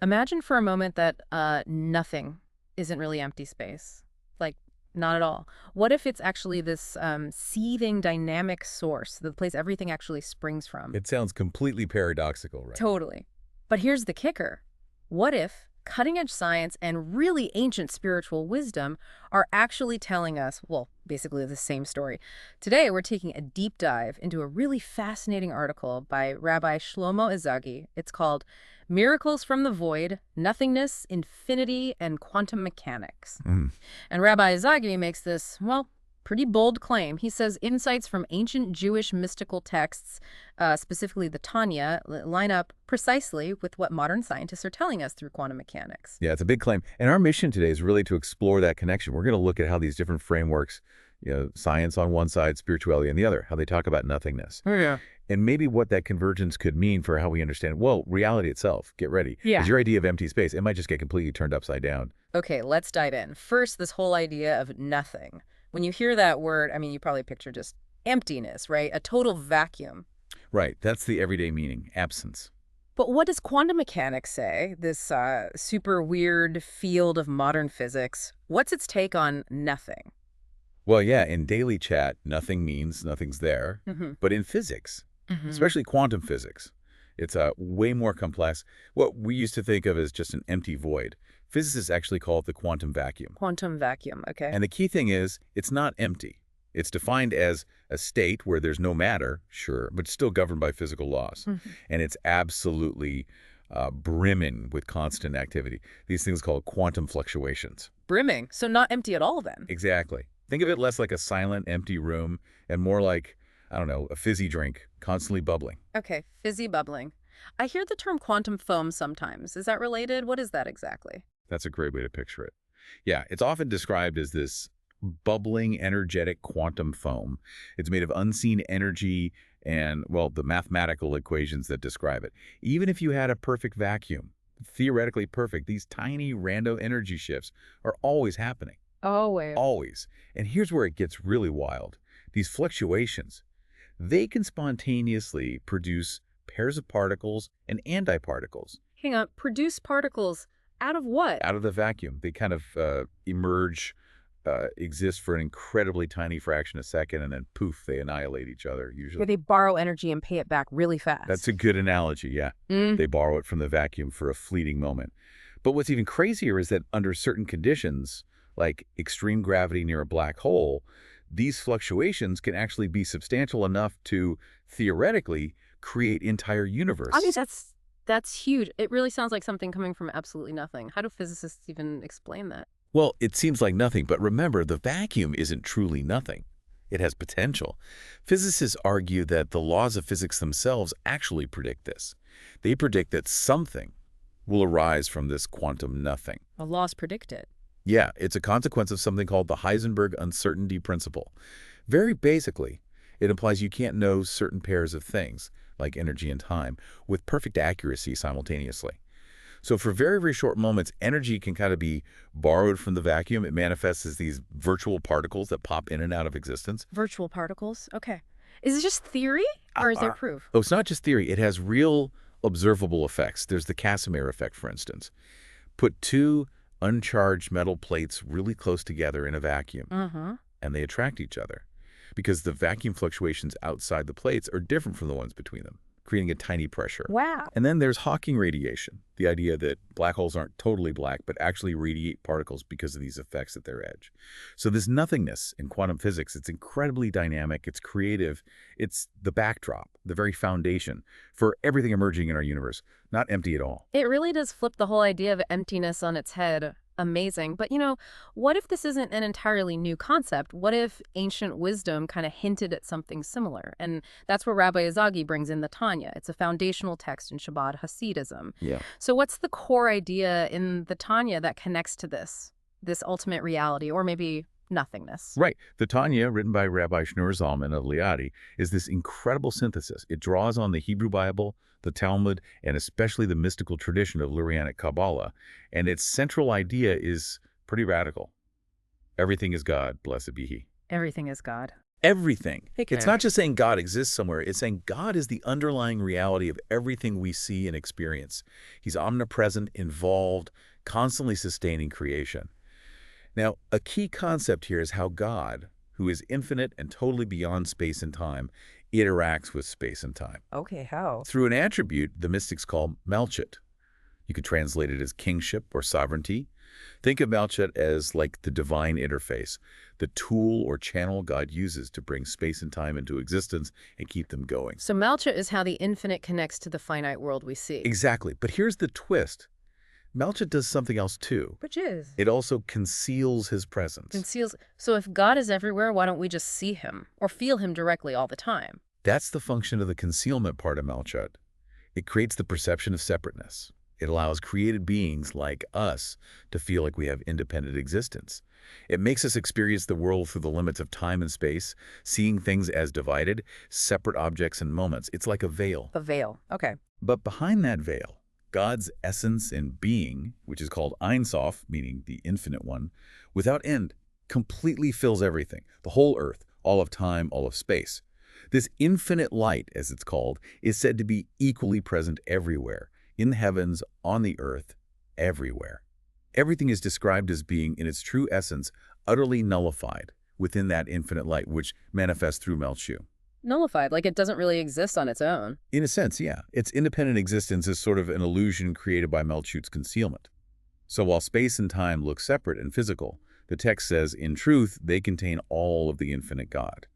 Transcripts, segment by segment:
Imagine for a moment that nothing isn't really empty space. Like, not at all. What if it's actually this seething dynamic source, the place everything actually springs from? It sounds completely paradoxical, right? Totally. But here's the kicker. What if cutting-edge science and really ancient spiritual wisdom are actually telling us, well, basically the same story? Today, we're taking a deep dive into a really fascinating article by Rabbi Shlomo Ezagui. It's called Miracles from the Void, Nothingness, Infinity, and Quantum Mechanics. Mm. And Rabbi Ezagui makes this, well, pretty bold claim. He says insights from ancient Jewish mystical texts, specifically the Tanya, line up precisely with what modern scientists are telling us through quantum mechanics. Yeah, it's a big claim. And our mission today is really to explore that connection. We're going to look at how these different frameworks, science on one side, spirituality on the other, how they talk about nothingness. Oh, yeah. And maybe what that convergence could mean for how we understand, well, reality itself. Get ready. Yeah. Because your idea of empty space, it might just get completely turned upside down. Okay, let's dive in. First, this whole idea of nothing. When you hear that word, I mean, you probably picture just emptiness, right? A total vacuum. Right. That's the everyday meaning, absence. But what does quantum mechanics say, this super weird field of modern physics? What's its take on nothing? Well, yeah, in daily chat, nothing means nothing's there. Mm-hmm. But in physics, Mm-hmm. especially quantum physics, it's way more complex. What we used to think of as just an empty void, physicists actually call it the quantum vacuum. Quantum vacuum, okay. And the key thing is, it's not empty. It's defined as a state where there's no matter, sure, but still governed by physical laws. Mm-hmm. And it's absolutely brimming with constant activity. These things called quantum fluctuations. Brimming, so not empty at all then. Exactly. Think of it less like a silent, empty room and more like, I don't know, a fizzy drink constantly bubbling. Okay, fizzy bubbling. I hear the term quantum foam sometimes. Is that related? What is that exactly? That's a great way to picture it. Yeah, it's often described as this bubbling, energetic quantum foam. It's made of unseen energy and, well, the mathematical equations that describe it. Even if you had a perfect vacuum, theoretically perfect, these tiny random energy shifts are always happening. Always. Always. And here's where it gets really wild. These fluctuations, they can spontaneously produce pairs of particles and antiparticles. Hang on, produce particles out of what? Out of the vacuum. They kind of emerge, exist for an incredibly tiny fraction of a second, and then poof, they annihilate each other, usually. Where they borrow energy and pay it back really fast. That's a good analogy, yeah. They borrow it from the vacuum for a fleeting moment. But what's even crazier is that under certain conditions, like extreme gravity near a black hole, these fluctuations can actually be substantial enough to, theoretically, create entire universes. I mean, that's huge. It really sounds like something coming from absolutely nothing. How do physicists even explain that? Well, it seems like nothing, but remember, the vacuum isn't truly nothing. It has potential. Physicists argue that the laws of physics themselves actually predict this. They predict that something will arise from this quantum nothing. The laws predict it. Yeah, it's a consequence of something called the Heisenberg uncertainty principle. Very basically, it implies you can't know certain pairs of things, like energy and time, with perfect accuracy simultaneously. So for very, very short moments, energy can kind of be borrowed from the vacuum. It manifests as these virtual particles that pop in and out of existence. Virtual particles? Okay. Is it just theory, or is there proof? Oh, it's not just theory. It has real observable effects. There's the Casimir effect, for instance. Put two uncharged metal plates really close together in a vacuum, and they attract each other because the vacuum fluctuations outside the plates are different from the ones between them, creating a tiny pressure. Wow. And then there's Hawking radiation, the idea that black holes aren't totally black, but actually radiate particles because of these effects at their edge. So this nothingness in quantum physics, it's incredibly dynamic, it's creative, it's the backdrop, the very foundation for everything emerging in our universe, not empty at all. It really does flip the whole idea of emptiness on its head. Amazing. But, what if this isn't an entirely new concept? What if ancient wisdom kind of hinted at something similar? And that's where Rabbi Ezagui brings in the Tanya. It's a foundational text in Chabad Hasidism. Yeah. So what's the core idea in the Tanya that connects to this ultimate reality, or maybe nothingness? Right. The Tanya, written by Rabbi Shlomo Ezagui of Liadi, is this incredible synthesis. It draws on the Hebrew Bible, the Talmud, and especially the mystical tradition of Lurianic Kabbalah. And its central idea is pretty radical. Everything is God, blessed be He. Everything is God. Everything. It's Okay. not just saying God exists somewhere. It's saying God is the underlying reality of everything we see and experience. He's omnipresent, involved, constantly sustaining creation. Now, a key concept here is how God, who is infinite and totally beyond space and time, interacts with space and time. Okay, how? Through an attribute the mystics call Malchut. You could translate it as kingship or sovereignty. Think of Malchut as like the divine interface, the tool or channel God uses to bring space and time into existence and keep them going. So Malcha is how the infinite connects to the finite world we see. Exactly. But here's the twist. Malchut does something else too. Which is? It also conceals his presence. Conceals. So if God is everywhere, why don't we just see him or feel him directly all the time? That's the function of the concealment part of Malchut. It creates the perception of separateness. It allows created beings like us to feel like we have independent existence. It makes us experience the world through the limits of time and space, seeing things as divided, separate objects and moments. It's like a veil. A veil. Okay. But behind that veil, God's essence and being, which is called Ein Sof, meaning the infinite one, without end, completely fills everything, the whole earth, all of time, all of space. This infinite light, as it's called, is said to be equally present everywhere, in the heavens, on the earth, everywhere. Everything is described as being, in its true essence, utterly nullified within that infinite light, which manifests through Melchu. Nullified, like it doesn't really exist on its own. In a sense, yeah. Its independent existence is sort of an illusion created by Melchut's concealment. So while space and time look separate and physical, the text says, in truth, they contain all of the infinite God.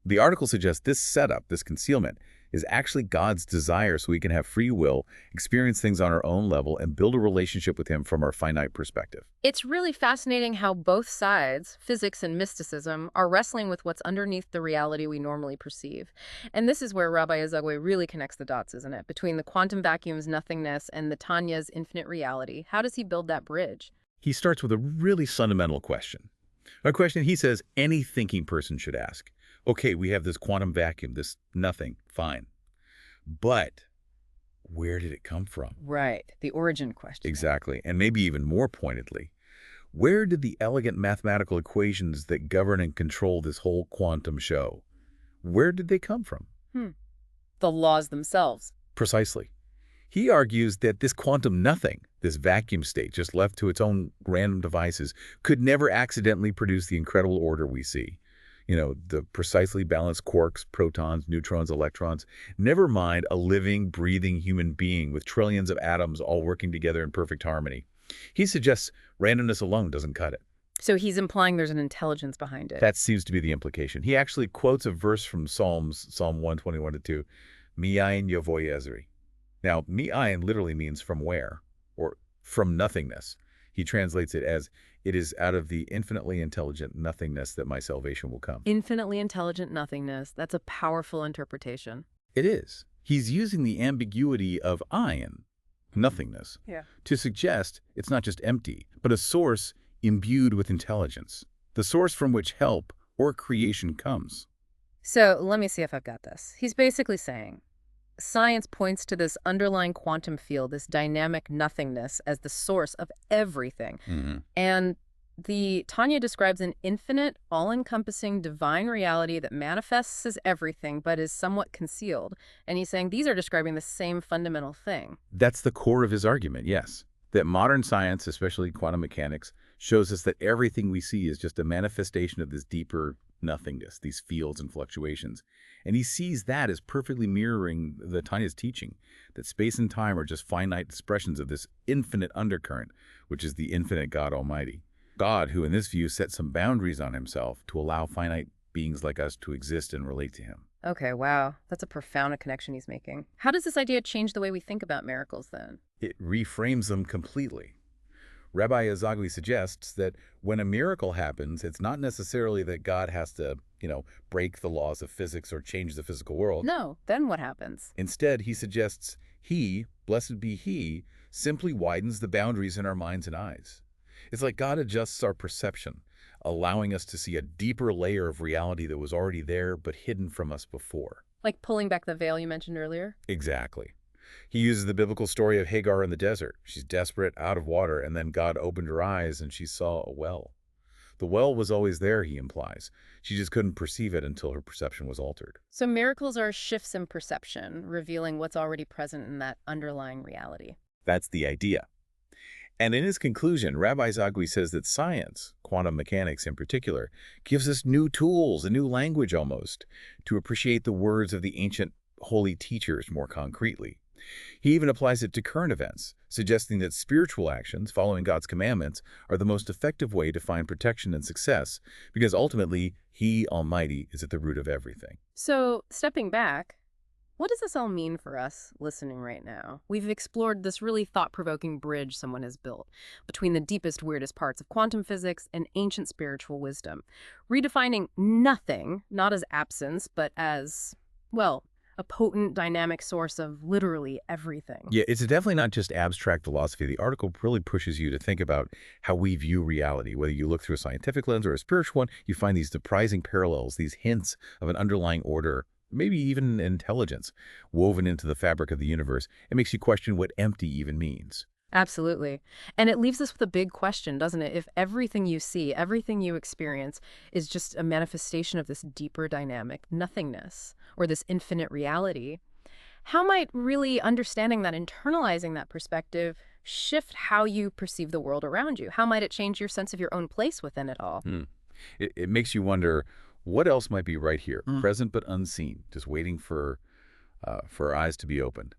The article suggests this setup, this concealment, is actually God's desire so we can have free will, experience things on our own level, and build a relationship with him from our finite perspective. It's really fascinating how both sides, physics and mysticism, are wrestling with what's underneath the reality we normally perceive. And this is where Rabbi Ezagui really connects the dots, isn't it? Between the quantum vacuum's nothingness and the Tanya's infinite reality. How does he build that bridge? He starts with a really fundamental question. A question he says any thinking person should ask. Okay, we have this quantum vacuum, this nothing, fine. But where did it come from? Right, the origin question. Exactly, and maybe even more pointedly, where did the elegant mathematical equations that govern and control this whole quantum show, where did they come from? The laws themselves. Precisely. He argues that this quantum nothing, this vacuum state just left to its own random devices, could never accidentally produce the incredible order we see. You know, the precisely balanced quarks, protons, neutrons, electrons, never mind a living, breathing human being with trillions of atoms all working together in perfect harmony. He suggests randomness alone doesn't cut it. So he's implying there's an intelligence behind it. That seems to be the implication. He actually quotes a verse from Psalms, Psalm 121-2, Mi'ayin Yavo Ezri. Now, Mi'ayin literally means from where, or from nothingness. He translates it as, it is out of the infinitely intelligent nothingness that my salvation will come. Infinitely intelligent nothingness. That's a powerful interpretation. It is. He's using the ambiguity of ayin, nothingness, to suggest it's not just empty, but a source imbued with intelligence, the source from which help or creation comes. So let me see if I've got this. He's basically saying, science points to this underlying quantum field, this dynamic nothingness, as the source of everything. And the Tanya describes an infinite, all-encompassing divine reality that manifests as everything but is somewhat concealed. And he's saying these are describing the same fundamental thing. That's the core of his argument, yes. That modern science, especially quantum mechanics, shows us that everything we see is just a manifestation of this deeper nothingness, these fields and fluctuations. And he sees that as perfectly mirroring the Tanya's teaching, that space and time are just finite expressions of this infinite undercurrent, which is the infinite God Almighty. God, who in this view set some boundaries on himself to allow finite beings like us to exist and relate to him. Okay, wow. That's a profound connection he's making. How does this idea change the way we think about miracles, then? It reframes them completely. Rabbi Ezagui suggests that when a miracle happens, it's not necessarily that God has to, break the laws of physics or change the physical world. No, then what happens? Instead, he suggests he, blessed be he, simply widens the boundaries in our minds and eyes. It's like God adjusts our perception, allowing us to see a deeper layer of reality that was already there but hidden from us before. Like pulling back the veil you mentioned earlier? Exactly. He uses the biblical story of Hagar in the desert. She's desperate, out of water, and then God opened her eyes and she saw a well. The well was always there, he implies. She just couldn't perceive it until her perception was altered. So miracles are shifts in perception, revealing what's already present in that underlying reality. That's the idea. And in his conclusion, Rabbi Ezagui says that science, quantum mechanics in particular, gives us new tools, a new language almost, to appreciate the words of the ancient holy teachers more concretely. He even applies it to current events, suggesting that spiritual actions, following God's commandments, are the most effective way to find protection and success, because ultimately, He, Almighty, is at the root of everything. So, stepping back, what does this all mean for us listening right now? We've explored this really thought-provoking bridge someone has built between the deepest, weirdest parts of quantum physics and ancient spiritual wisdom, redefining nothing, not as absence, but as, well, a potent, dynamic source of literally everything. Yeah, it's definitely not just abstract philosophy. The article really pushes you to think about how we view reality. Whether you look through a scientific lens or a spiritual one, you find these surprising parallels, these hints of an underlying order, maybe even intelligence, woven into the fabric of the universe. It makes you question what empty even means. Absolutely. And it leaves us with a big question, doesn't it? If everything you see, everything you experience is just a manifestation of this deeper dynamic nothingness or this infinite reality, how might really understanding that, internalizing that perspective, shift how you perceive the world around you? How might it change your sense of your own place within it all? It makes you wonder what else might be right here, present but unseen, just waiting for our eyes to be opened.